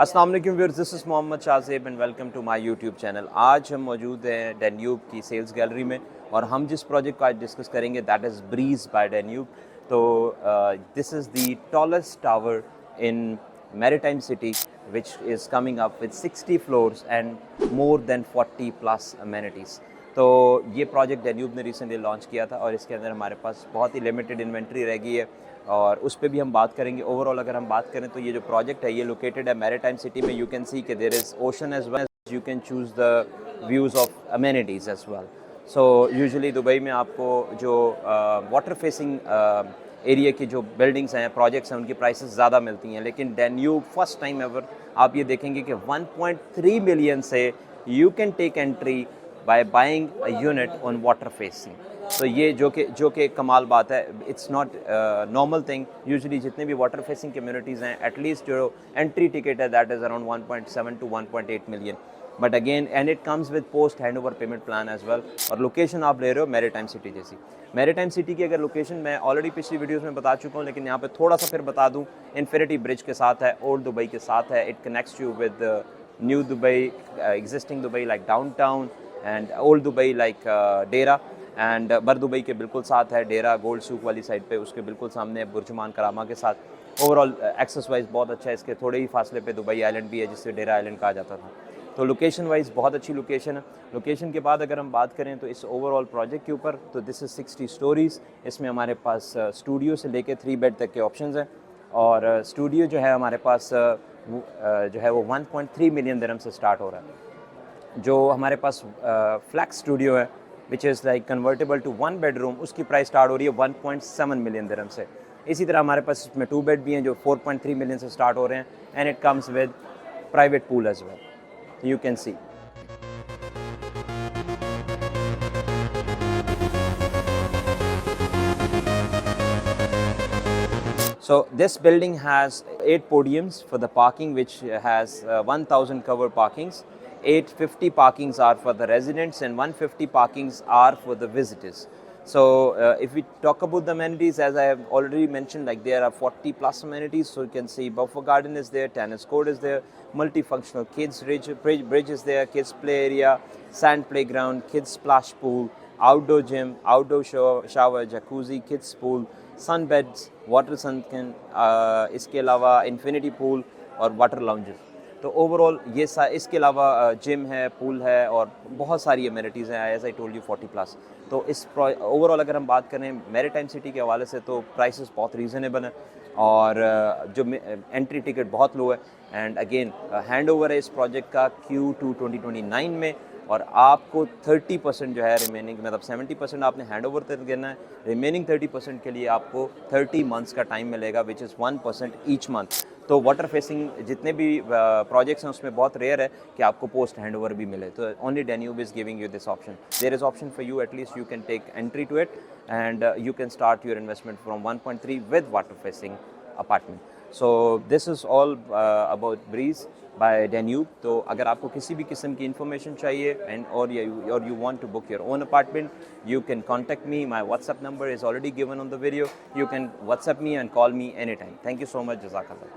अस्सलाम वालेकुम viewers, this is Mohammad Shahzeb and welcome to my YouTube channel. आज हम मौजूद हैं डैन्यूब की सेल्स गैलरी में और हम जिस प्रोजेक्ट को आज डिस्कस करेंगे that is Breeze by Danube. तो this is the tallest tower in Maritime City which is coming up with 60 floors and more than 40 plus amenities. तो ये प्रोजेक्ट डैन्यूब ने रिसेंटली लॉन्च किया था और इसके अंदर हमारे पास बहुत ही लिमिटेड इन्वेंट्री रह गई है और उस पर भी हम बात करेंगे। ओवरऑल अगर हम बात करें तो ये जो प्रोजेक्ट है ये लोकेटेड है मैरीटाइम सिटी में। यू कैन सी कि there is ocean as well, you can choose the views of amenities as well. So usually Dubai में आपको जो वाटर फेसिंग एरिया की जो बिल्डिंग्स हैं, प्रोजेक्ट्स हैं, उनकी प्राइसेस ज़्यादा मिलती हैं, लेकिन डैन्यूब फर्स्ट टाइम एवर आप ये देखेंगे कि 1.3 मिलियन से you can take entry by buying a unit on water facing. तो ये जो कि कमाल बात है। It's not normal thing. Usually जितने भी वाटर फेसिंग कम्युनिटीज़ हैं एटलीस्ट जो एंट्री टिकट है that is around 1.7 to 1.8 million, but again and it comes with post hand over payment plan as well. और लोकेशन आप ले रहे हो मैरीटाइम सिटी जैसी। मैरीटाइम सिटी की अगर लोकेशन मैं ऑलरेडी पिछली वीडियोज़ में बता चुका हूँ, लेकिन यहाँ पर थोड़ा सा फिर बता दूँ। इन्फिनिटी ब्रिज के साथ है, ओल्ड दुबई के साथ है। It connects you with new Dubai, existing Dubai like down town and old Dubai like Dera and बर दुबई के बिल्कुल साथ है डेरा गोल्ड सूक वाली साइड पे, उसके बिल्कुल सामने बुर्जुमान करामा के साथ। ओवरऑल एक्सेस वाइज बहुत अच्छा है। इसके थोड़े ही फासले पे दुबई आइलैंड भी है जिससे डेरा आइलैंड कहा जाता था। तो लोकेशन वाइज बहुत अच्छी लोकेशन है। लोकेशन के बाद अगर हम बात करें तो इस ओवरऑल प्रोजेक्ट के ऊपर, तो दिस इज़ 60 स्टोरीज़। इसमें हमारे पास स्टूडियो से लेके 3 बेड तक के ऑप्शंस हैं और स्टूडियो जो है हमारे पास जो है वो 1.3 मिलियन दिरहम से स्टार्ट हो रहा है। जो हमारे पास फ्लैक्स स्टूडियो है which is like convertible to 1 bedroom, उसकी प्राइस स्टार्ट हो रही है 1.7 मिलियन दिरहम से। इसी तरह हमारे पास इसमें 2 बेड भी हैं जो 4.3 मिलियन से स्टार्ट हो रहे हैं and it comes with private pool as well, you can see. So this building has 8 podiums for the parking, which has 1,000 covered parkings. 850 parkings are for the residents and 150 parkings are for the visitors. So if we talk about the amenities, as I have already mentioned, like there are 40 plus amenities. So you can see buffer garden is there, tennis court is there, multifunctional kids bridge is there, kids play area, sand playground, kids splash pool, outdoor gym, outdoor shower, jacuzzi, kids pool, sun beds, water sun can, इसके अलावा infinity pool और water lounges. तो overall ये इसके अलावा gym है, pool है और बहुत सारी अमेनिटीज़ हैं, as I told you 40 plus. तो इस ओवरऑल अगर हम बात करें मैरीटाइम सिटी के हवाले से तो प्राइसेस बहुत रीज़नेबल हैं और जो एंट्री टिकट बहुत लो है। एंड अगेन हैंड ओवर है इस प्रोजेक्ट का Q2 2029 में और आपको 30% जो है रिमेनिंग, मतलब 70% आपने हैंड ओवर तक देना है, रिमेनिंग 30% के लिए आपको 30 मंथ्स का टाइम मिलेगा विच इज़ 1% ईच मंथ। तो वाटर फेसिंग जितने भी प्रोजेक्ट्स हैं उसमें बहुत रेयर है कि आपको पोस्ट हैंड ओवर भी मिले। तो only Danube is giving you this option. There is option for you, at least you can take entry to it and you can start your investment from 1.3 with water facing apartment. So this is all about Breeze by Danube. तो अगर आपको किसी भी किस्म की information चाहिए and और you want to book your own apartment, you can contact me. My WhatsApp number is already given on the video. You can WhatsApp me and call me anytime. Thank you so much. Jazakallah.